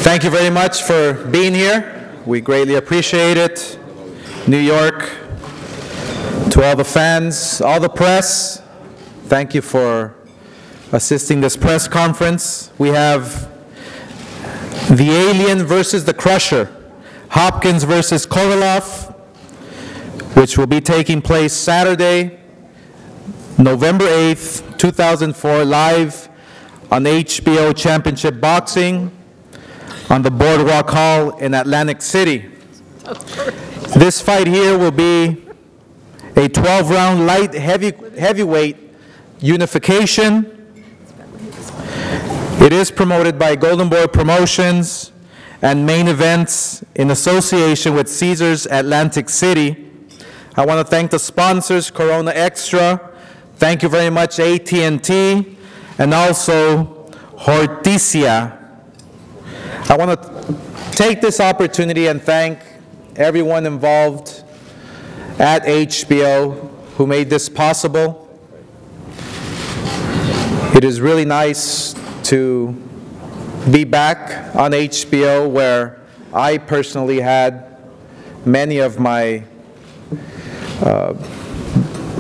Thank you very much for being here. We greatly appreciate it. New York, to all the fans, all the press, thank you for assisting this press conference. We have the Alien versus the Crusher, Hopkins versus Kovalev, which will be taking place Saturday, November 8th, 2004, live on HBO Championship Boxing on the Boardwalk Hall in Atlantic City. This fight here will be a 12-round light heavyweight unification. It is promoted by Golden Boy Promotions and Main Events in association with Caesars Atlantic City. I want to thank the sponsors, Corona Extra. Thank you very much, AT&T, and also Hortesia. I want to take this opportunity and thank everyone involved at HBO who made this possible. It is really nice to be back on HBO, where I personally had many of my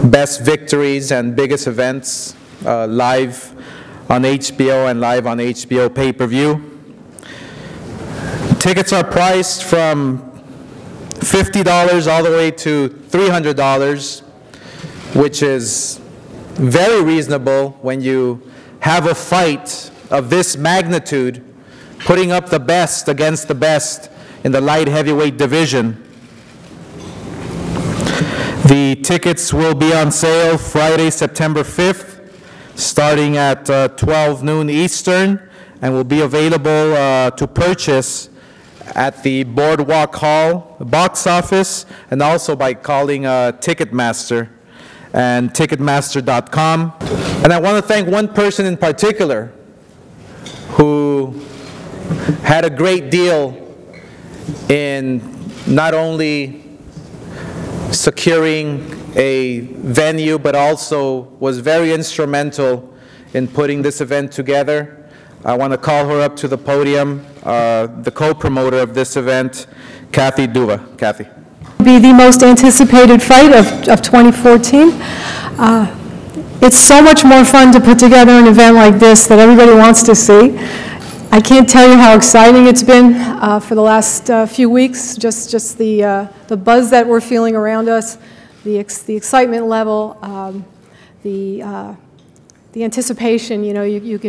best victories and biggest events live on HBO and live on HBO pay-per-view. Tickets are priced from $50 all the way to $300, which is very reasonable when you have a fight of this magnitude, putting up the best against the best in the light heavyweight division. The tickets will be on sale Friday, September 5th, starting at 12 noon Eastern, and will be available to purchase at the Boardwalk Hall box office, and also by calling Ticketmaster and Ticketmaster.com. And I want to thank one person in particular who had a great deal in not only securing a venue, but also was very instrumental in putting this event together. I want to call her up to the podium, the co-promoter of this event, Kathy Duva. Kathy. Be the most anticipated fight of 2014. It's so much more fun to put together an event like this that everybody wants to see. I can't tell you how exciting it's been for the last few weeks, just the buzz that we're feeling around us, the excitement level, the anticipation, you know, you can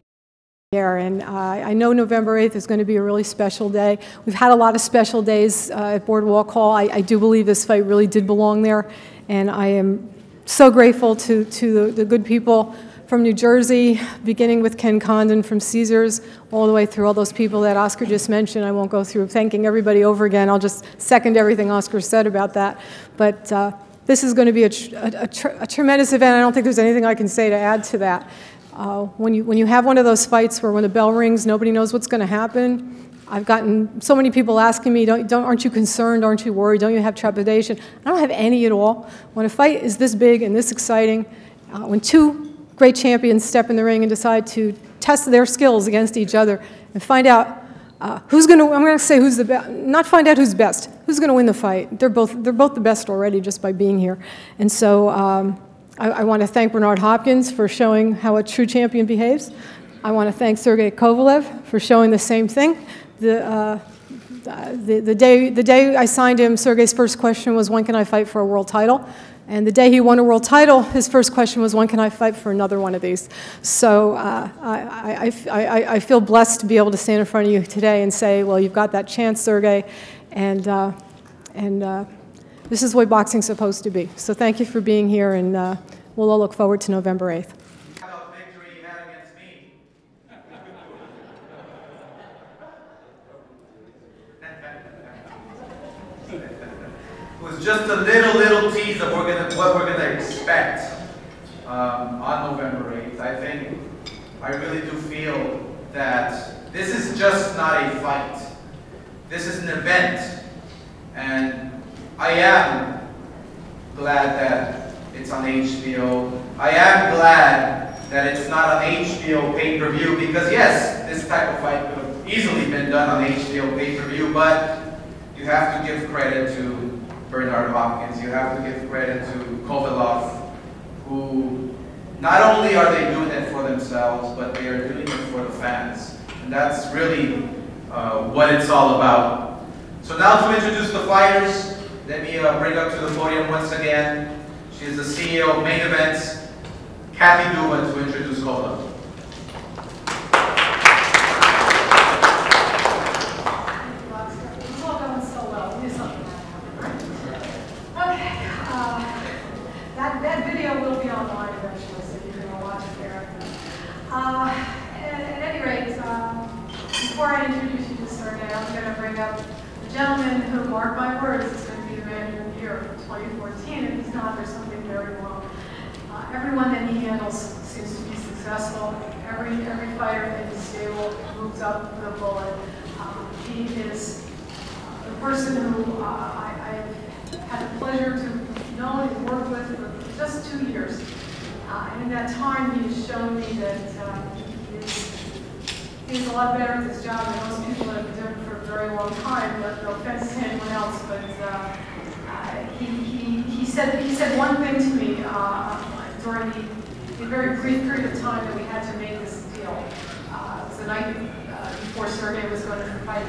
there. And I know November 8th is going to be a really special day. We've had a lot of special days at Boardwalk Hall. I do believe this fight really did belong there, and I am so grateful to the good people from New Jersey, beginning with Ken Condon from Caesars, all the way through all those people that Oscar just mentioned. I won't go through thanking everybody over again. I'll just second everything Oscar said about that. But this is going to be a tremendous event. I don't think there's anything I can say to add to that. When you have one of those fights where when the bell rings, nobody knows what's going to happen. I've gotten so many people asking me, aren't you concerned, aren't you worried, don't you have trepidation? I don't have any at all. When a fight is this big and this exciting, when two great champions step in the ring and decide to test their skills against each other and find out who's going to, I'm going to say who's the best, not find out who's best, who's going to win the fight. They're both the best already just by being here. And so I want to thank Bernard Hopkins for showing how a true champion behaves. I want to thank Sergey Kovalev for showing the same thing. The day I signed him, Sergey's first question was, when can I fight for a world title? And the day he won a world title, his first question was, when can I fight for another one of these? So I feel blessed to be able to stand in front of you today and say, well, you've got that chance, Sergey, and this is the way boxing's supposed to be. So thank you for being here, and we'll all look forward to November 8th. Victory you had against me. It was just a little tease of what we're gonna expect on November 8th. I really do feel that this is just not a fight. This is an event, and I am glad that it's on HBO. I am glad that it's not on HBO pay-per-view, because yes, this type of fight could have easily been done on HBO pay-per-view, but you have to give credit to Bernard Hopkins, you have to give credit to Kovalev, who not only are they doing it for themselves, but they are doing it for the fans. And that's really what it's all about. So now to introduce the fighters, let me bring up to the podium once again. She is the CEO of Main Events, Kathy Duba, to introduce Kovalev. That video will be online eventually, so you can watch it there. At any rate, before I introduce you to Sergey, I'm going to bring up the gentleman who, mark my words, is going to be the manager of the year for 2014. If he's not, there's something very wrong. Everyone that he handles seems to be successful. Every fighter in his stable moves up with a bullet. He is the person who I've had the pleasure to know and work with for just 2 years. And in that time, he's shown me that he's a lot better at this job than most people that have been doing it for a very long time. But no offense to anyone else, but he said one thing to me during the very brief period of time that we had to make this deal. It was the night before Sergey was going to fight.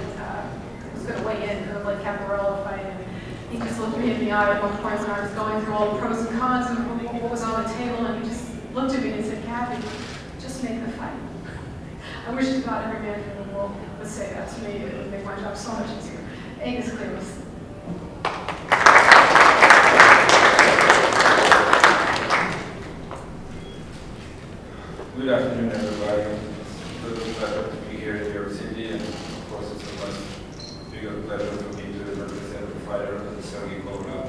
Was going to weigh in, kind of like Caparella fight. And he just looked me in the eye at one point when I was going through all the pros and cons and what was on the table, and he just looked at me and said, "Kathy, just make the fight." I wish to God every manager in the world would say that to me. It would make my job so much easier. Angus Cleavis. Good afternoon, everybody. It's a pleasure to be here in New York City, and of course it's a much bigger pleasure for me to represent the fighter, Sergey Kovalev.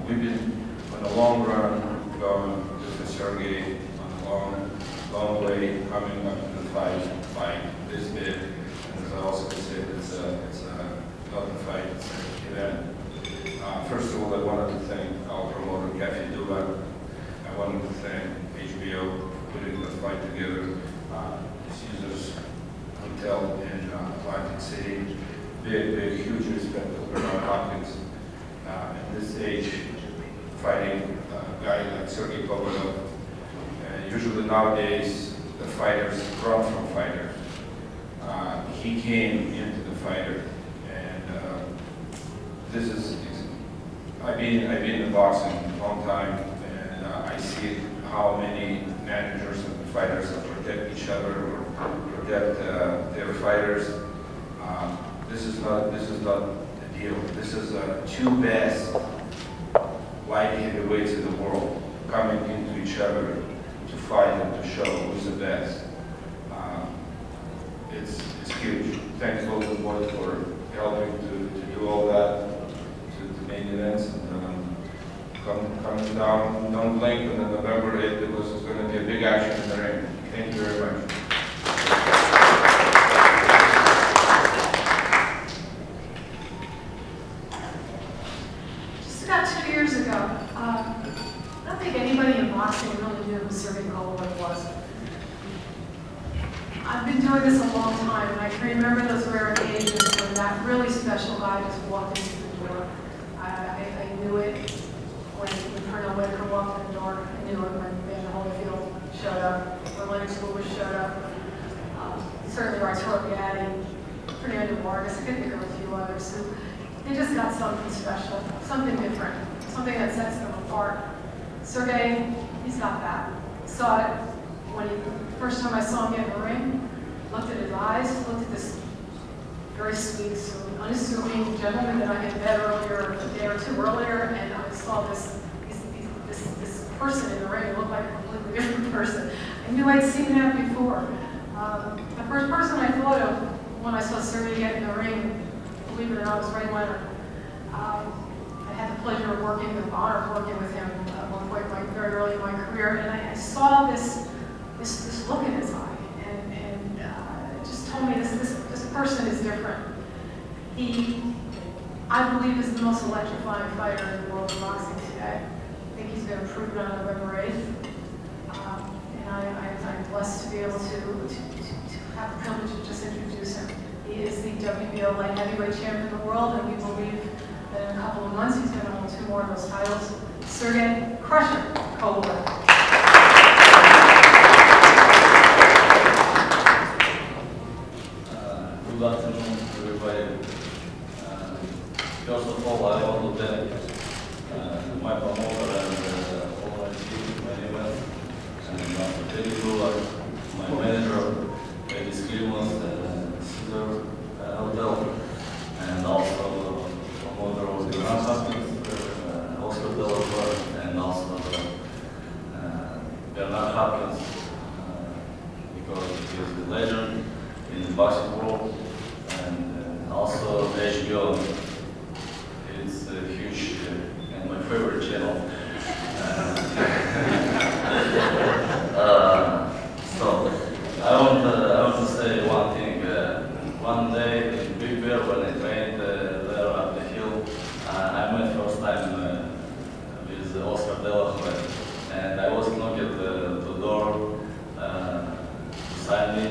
We've been on a long run going with Sergey, on a long way coming up to the fight this big. And as I also said, it's not a fight, it's an event. First of all, I wanted to thank our promoter, Kathy Duba. I wanted to thank HBO for putting the fight together. Caesars Hotel in Atlantic City. Big, huge respect to Bernard Hopkins. At this age, fighting a guy like Sergey Kovalev. Usually nowadays, the fighters run from fighters. He came into the fighter, and this is. I've been in boxing a long time, and I see how many managers and fighters protect each other or protect their fighters. This is not the deal. This is two best light heavyweights in the world coming into each other to fight and to show who's the best. It's huge. Thanks to all the boys for helping to do all that, to Main Events, and coming down. Don't blink on November 8th because it's going to be a big action in the ring. Thank you very much. Just about 2 years ago, I don't think anybody in boxing really knew who Sergey Kovalev was. I've been doing this a long time, and I can remember those rare occasions when that really special guy just walked into the door. I knew it when Colonel Whitaker walked in the door. I knew it when Van Holyfield showed up, when Lennox Lewis showed up. Certainly Arturo Gatti, Fernando Vargas, I could think of a few others who they just got something special, something different, something that sets them apart. Sergey, he's got that. Saw it when first time I saw him get in the ring, looked at his eyes, looked at this very sweet, unassuming gentleman that I had met earlier, a day or two earlier, and I saw this person in the ring who looked like a completely different person. I knew I'd seen that before. The first person I thought of when I saw Sergey get in the ring, believe it or not, was Ray Leonard. I had the pleasure of working, the honor of working with him at one point very early in my career, and I saw this look in his eye, and it just told me this person is different. He, I believe, is the most electrifying fighter in the world of boxing today. I think he's going to prove it on November 8th, and I'm blessed to be able to have the privilege of just introduce him. He is the WBO light heavyweight champion of the world, and we believe that in a couple of months he's going to hold 2 more of those titles. Sergey "Crusher" Kovalev. Good afternoon, everybody. First of all, I want to thank my promoter and all my team, my event, and Sergey, my manager, Ladies Cleveland, Caesar Hotel, and also promoter of Bernard Hopkins, Oscar de la Hoya, and also Bernard Hopkins, because he is a legend in the boxing world, and also HBO. It's a huge and my favorite channel. So I want to say one thing. One day in Big Bear, when I trained there up the hill, I met first time with Oscar de la Hoya, and I was knocking at the door to sign me.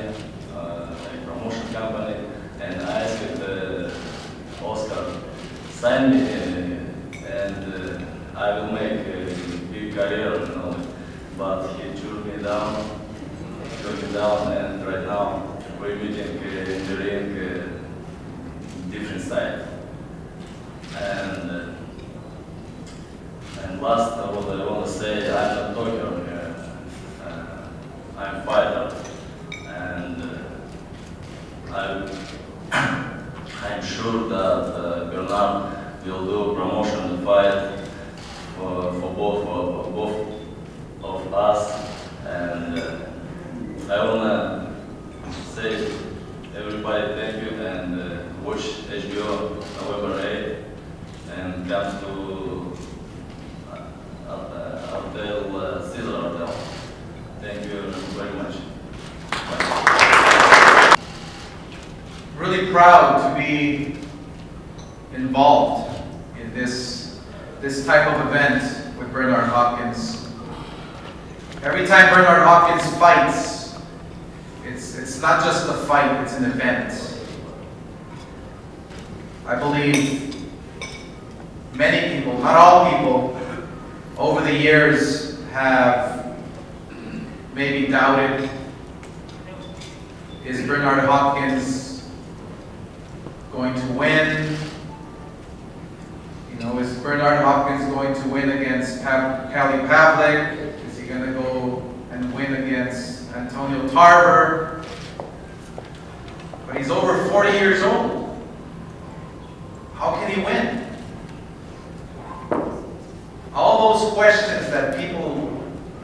Promotion company, and I asked Oscar, sign me and I will make a big career, you know. But he took me down, and right now we're meeting in the ring, different side. And last, what I want to say, I'm not talker, I'm fighter, and I'm sure that Bernard will do promotion fight for both of us, and I wanna say everybody thank you, and watch HBO November 8th and come to Hotel Caesar Hotel. Thank you very much. Really proud to be involved in this type of event with Bernard Hopkins. Every time Bernard Hopkins fights, it's not just a fight, it's an event. I believe many people, not all people, over the years have maybe doubted, is Bernard Hopkins going to win? You know, is Bernard Hopkins going to win against Kali Pavlik? Is he going to go and win against Antonio Tarver? But he's over 40 years old. How can he win? All those questions that people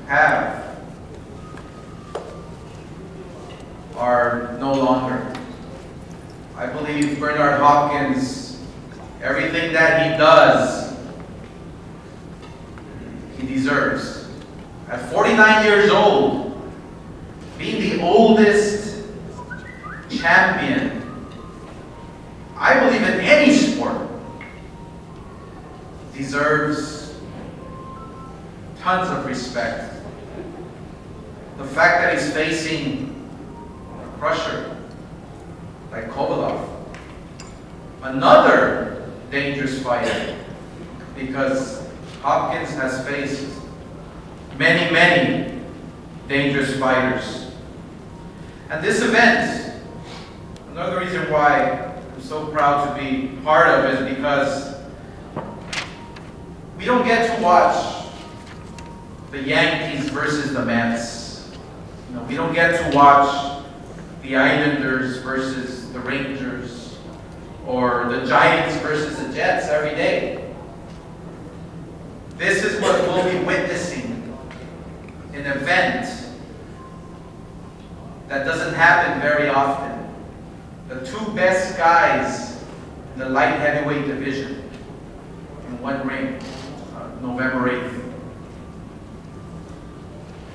have are no longer. I believe Bernard Hopkins, everything that he does, he deserves. At 49 years old, being the oldest champion, I believe in any sport, deserves tons of respect. The fact that he's facing a crusher like Kovalev, another dangerous fighter, because Hopkins has faced many, many dangerous fighters. And this event, another reason why I'm so proud to be part of it, is because we don't get to watch the Yankees versus the Mets. You know, we don't get to watch the Islanders versus the Rangers, or the Giants versus the Jets every day. This is what we'll be witnessing, an event that doesn't happen very often. The two best guys in the light heavyweight division in one ring, November 8th.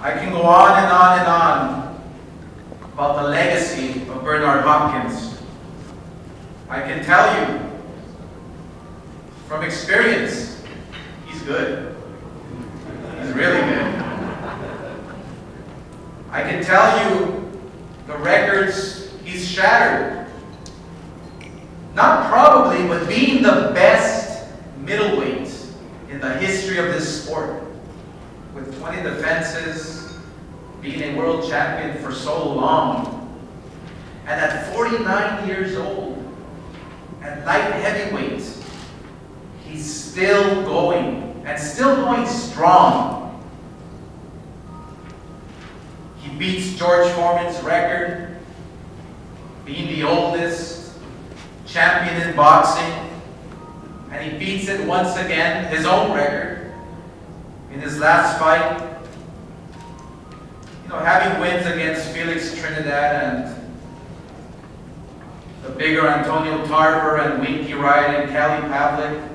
I can go on and on and on about the legacy of Bernard Hopkins. I can tell you from experience, he's good. He's really good. I can tell you the records shattered. Not probably, but being the best middleweight in the history of this sport. With 20 defenses, being a world champion for so long. And at 49 years old, at light heavyweight, he's still going, and still going strong. He beats George Foreman's record, being the oldest champion in boxing, and he beats it once again, his own record, in his last fight. You know, having wins against Felix Trinidad and the bigger Antonio Tarver and Winky Wright and Kelly Pavlik,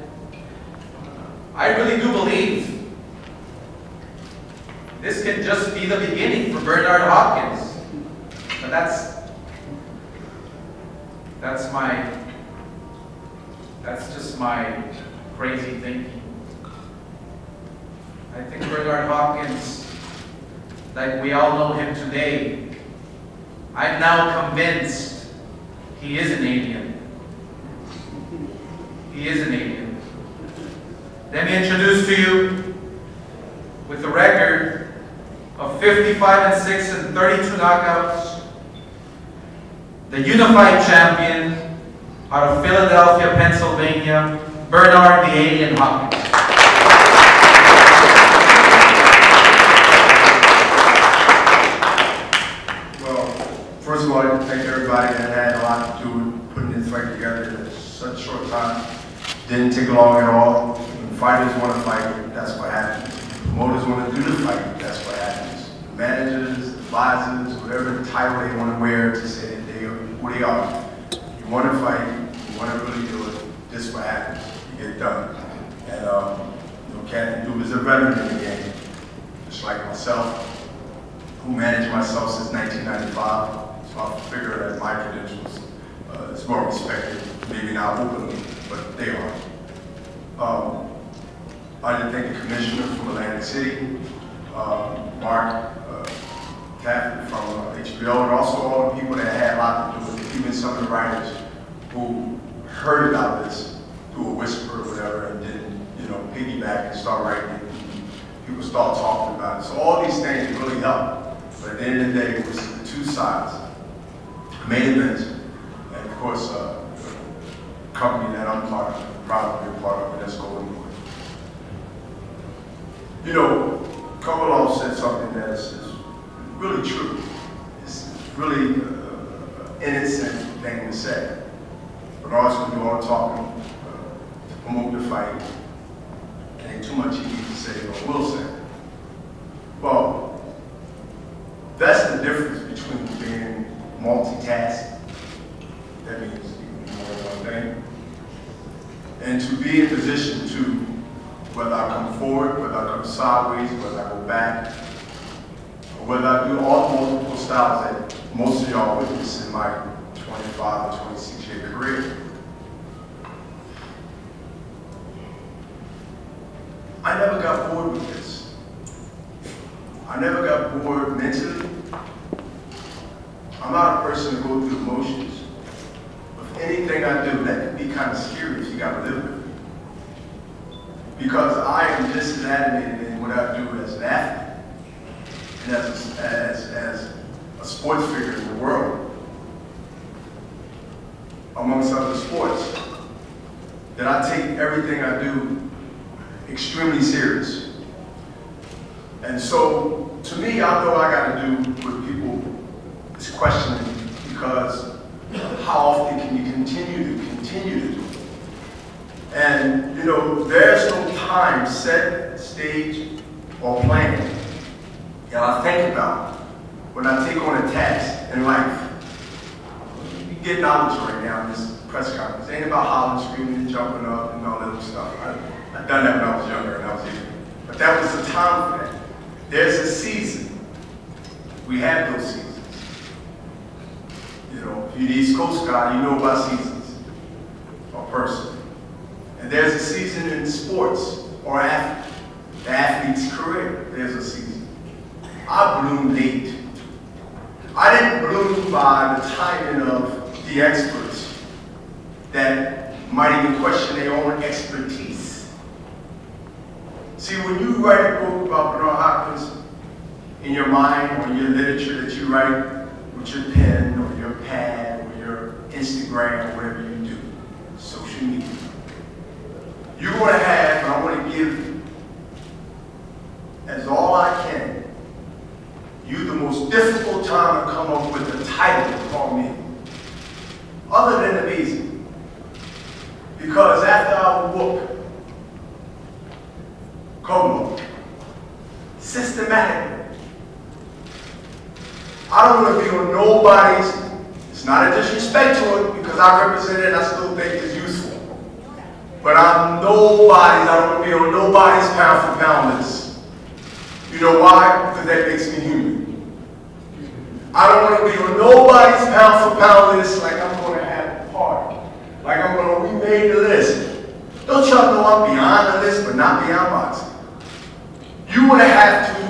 I really do believe this can just be the beginning for Bernard Hopkins. But that's just my crazy thinking. I think Bernard Hopkins, like we all know him today, I'm now convinced he is an alien. He is an alien. Let me introduce to you, with the record of 55-6 and 32 knockouts, the unified champion out of Philadelphia, Pennsylvania, Bernard the Alien Hopkins. Well, first of all, I'd like to thank everybody that had a lot to do with putting this fight together in such a short time. Didn't take long at all. When fighters want to fight, that's what happens. Promoters want to do the fight, that's what happens. Managers, advisors, whatever title they want to wear to say that they are who they are. You want to fight, you want to really do it, this is what happens. You get done. And you know, Kathy Dube is a veteran in the game, just like myself, who managed myself since 1995. So I figure that my credentials is more respected, maybe not openly, but they are. I'd like to thank the commissioner from Atlantic City, Mark, Kathy from HBO, and also all the people that had a lot to do with it, even some of the writers who heard about this through a whisper or whatever and didn't, you know, piggyback and start writing it. People start talking about it. So all these things really help. But at the end of the day, it was the two sides. The main event, and of course, the company that I'm part of, proud to be a part of, and that's Golden Boy. You know, Kovalev said something that is really true. It's really an innocent thing to say. But also when you all talking to promote the fight, there ain't too much you need to say or will say. Well, that's the difference between being multitasked, that means you can do more than one thing, and to be in position to, whether I come forward, whether I come sideways, whether I go back, or whether I do all the multiple styles that most of y'all witnessed in my 25 or 26 year career. I never got bored with this. I never got bored mentally. I'm not a person to go through the motions. With anything I do, that can be kind of scary if you got to live with it. Because I am just as animated in what I do as an athlete and as a sports figure in the world, amongst other sports, that I take everything I do extremely serious. And so, to me, I know I got to do what people is questioning, because how often can you continue to do it? And, you know, there's no time set, stage, or plan that I think about when I take on a task in life. You get knowledge right now in this press conference. It ain't about hollering, screaming, and jumping up and all that other stuff. I've done that when I was younger and I was young. But that was the time for that. There's a season. We have those seasons. You know, if you're the East Coast guy, you know about seasons, or person. And there's a season in sports or athlete. The athlete's career, there's a season. I bloom late. I didn't bloom by the timing of the experts that might even question their own expertise. See, when you write a book about Bernard Hopkins in your mind or in your literature that you write with your pen or your pad or your Instagram or whatever you do, social media, you're going to have, and I want to give as all I can, you the most difficult time to come up with a title to call me, other than amazing. Because after our book, Kovalev, systematically, I don't want to be on nobody's, it's not a disrespect to it because I represent it and I still think it's useful. But I'm nobody's, I don't want to be on nobody's pound for pound list. You know why? Because that makes me human. I don't want to be on nobody's pound for pound list like I'm going to have a party. Like I'm going to remake the list. Don't y'all know I'm beyond the list but not beyond boxing? You would have to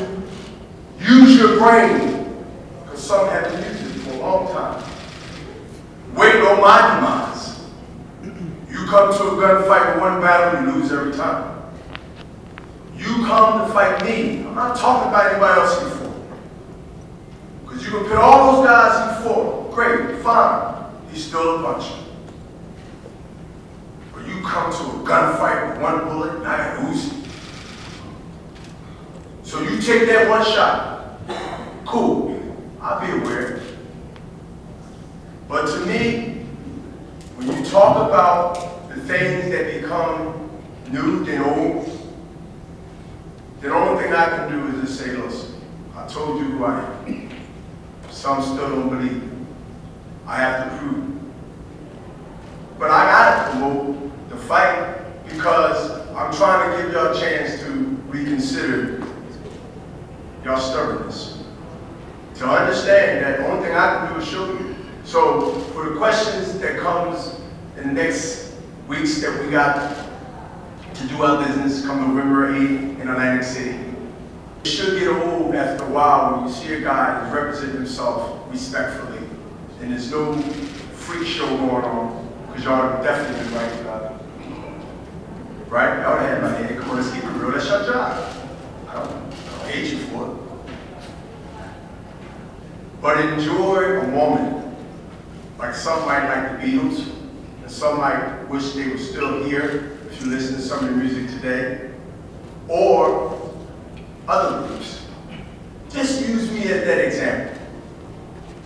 use your brain because some haven't used it for a long time. Wait on my demise. You come to a gunfight with one battle, you lose every time. You come to fight me. I'm not talking about anybody else you fought. Because you can put all those guys you fought. Great, fine. He's still a puncher. But you come to a gunfight with one bullet, and I got Uzi. So you take that one shot. Cool. I'll be aware. But to me, when you talk about the things that become new and old, the only thing I can do is just say, listen, I told you who I am. Some still don't believe it. I have to prove it. But I gotta promote the fight because I'm trying to give y'all a chance to reconsider y'all stubbornness. To understand that the only thing I can do is show you. So for the questions that comes in the next weeks that we got to do our business come November 8th in Atlantic City, it should get old after a while when you see a guy who's representing himself respectfully and there's no freak show going on, because y'all definitely been right about it. Right? Y'all had my head, come on, let's keep it real, that's your job. I don't hate you for it. But enjoy a moment, like some might like the Beatles, and some might wish they were still here if you listen to some of the music today, or other groups. Just use me as that example.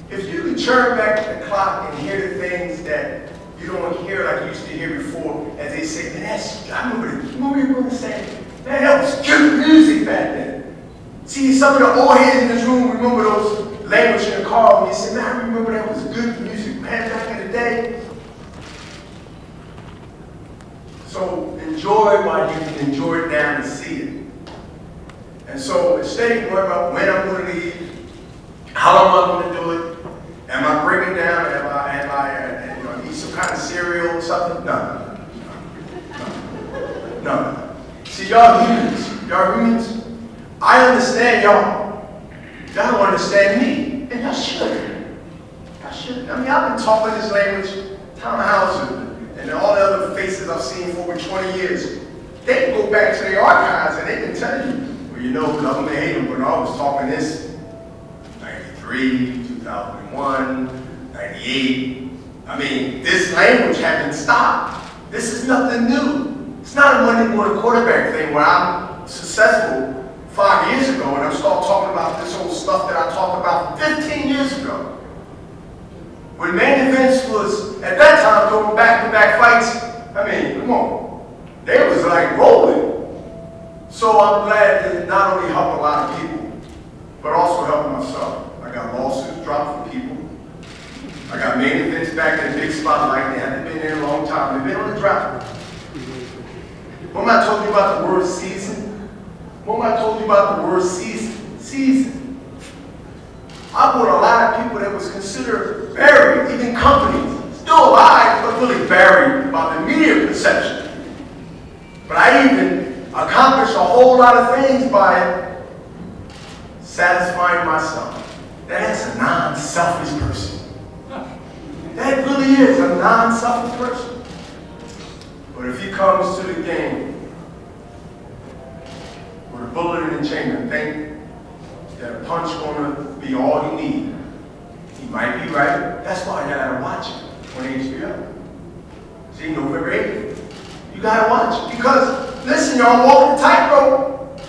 If you could turn back the clock and hear the things that you don't hear like you used to hear before, as they say, man, that's, I remember you were saying, man, that was good music back then. See, some of the old heads in this room remember those language in the car when you say, man, I remember that was good music, man, back in the day. So enjoy while you can enjoy it now and see it. And so instead of worrying about when I'm going to leave, how am I going to do it, am I breaking down, am I eat some kind of cereal or something? No. See, y'all humans, I understand y'all. Y'all don't understand me, and y'all should. Y'all should. I mean, I've been talking this language, townhouse, and all the other faces I've seen for over 20 years. They can go back to their archives and they can tell you, well, you know, government hate them, but I was talking this 93, 2001, 98. I mean, this language hasn't stopped. This is nothing new. It's not a Monday morning quarterback thing where I'm successful 5 years ago and I'm start talking about this whole stuff that I talked about 15 years ago. When main events was, at that time, going back-to-back fights, I mean, come on, they was like rolling. So I'm glad to not only help a lot of people, but also help myself. I got lawsuits dropped from people. I got main events back in the big spotlight. They haven't been there a long time. They've been on the drop. When I told you about the word season, season. I brought a lot of people that was considered buried, even companies, still alive, but really buried by the media perception. But I even accomplished a whole lot of things by satisfying myself. That's a non-selfish person. That really is a non-selfish person. But if he comes to the game with a bullet in the chamber and think that a punch gonna be all you need, he might be right. That's why you gotta watch it on HBO. See, November 8th. You gotta watch it. Because, listen, y'all, walking the tightrope.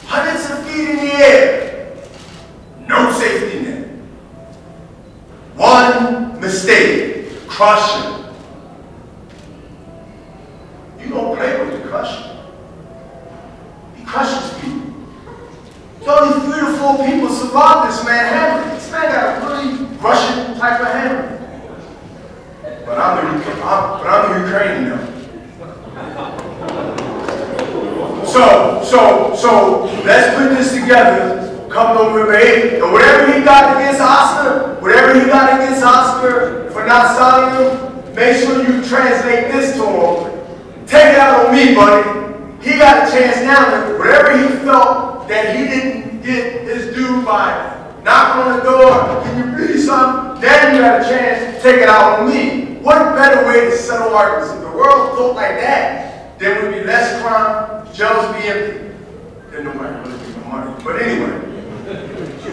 Hundreds of feet in the air. No safety net. One mistake. Crush him. You don't play with the crusher. He crushes people. So only 3 to 4 people survived this man handling. This man got a really Russian type of handling. But I'm the Ukrainian now. So let's put this together. Come November 8th, and whatever he got against Oscar for not signing him, make sure you translate this to him. Take it out on me, buddy. He got a chance now. Whatever he felt that he didn't get his due by knocking on the door, can you read something? Then you got a chance to take it out on me. What better way to settle arguments? If the world looked like that, there would be less crime, jails would be empty. Then nobody really give no money. But anyway,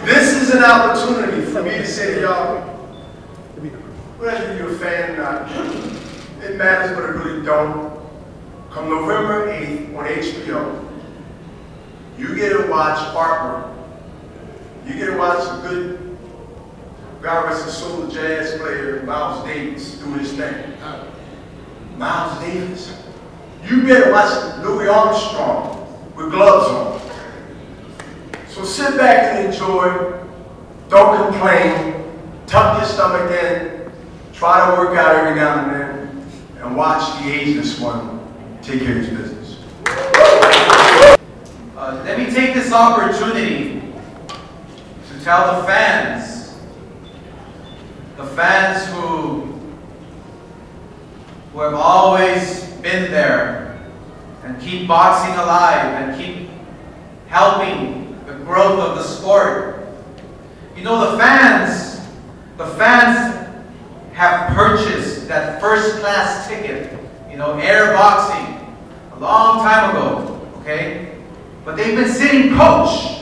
this is an opportunity for me to say to y'all, whether you're a fan or not, it matters, but it really don't. Come November 8th on HBO, you get to watch artwork. You get to watch a good, God rest his soul, jazz player, Miles Davis, doing his thing. Miles Davis. You better watch Louis Armstrong with gloves on. So sit back and enjoy. Don't complain. Tuck your stomach in. Try to work out every now and then. And watch the ageless one take care of his business. Let me take this opportunity to tell the fans who have always been there and keep boxing alive and keep helping the growth of the sport. You know, the fans have purchased that first-class ticket, you know, air boxing, a long time ago, okay? But they've been sitting coach.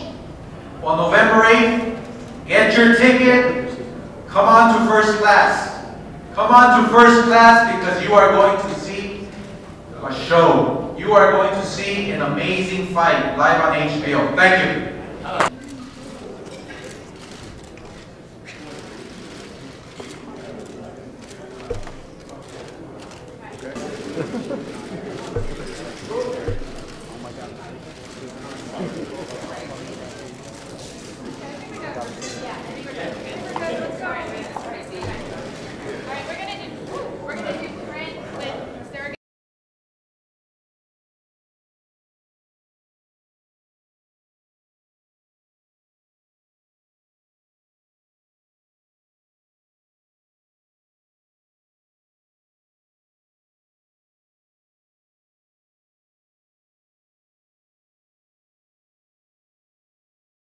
On November 8th, get your ticket, come on to first class. Come on to first class because you are going to see a show. You are going to see an amazing fight live on HBO. Thank you.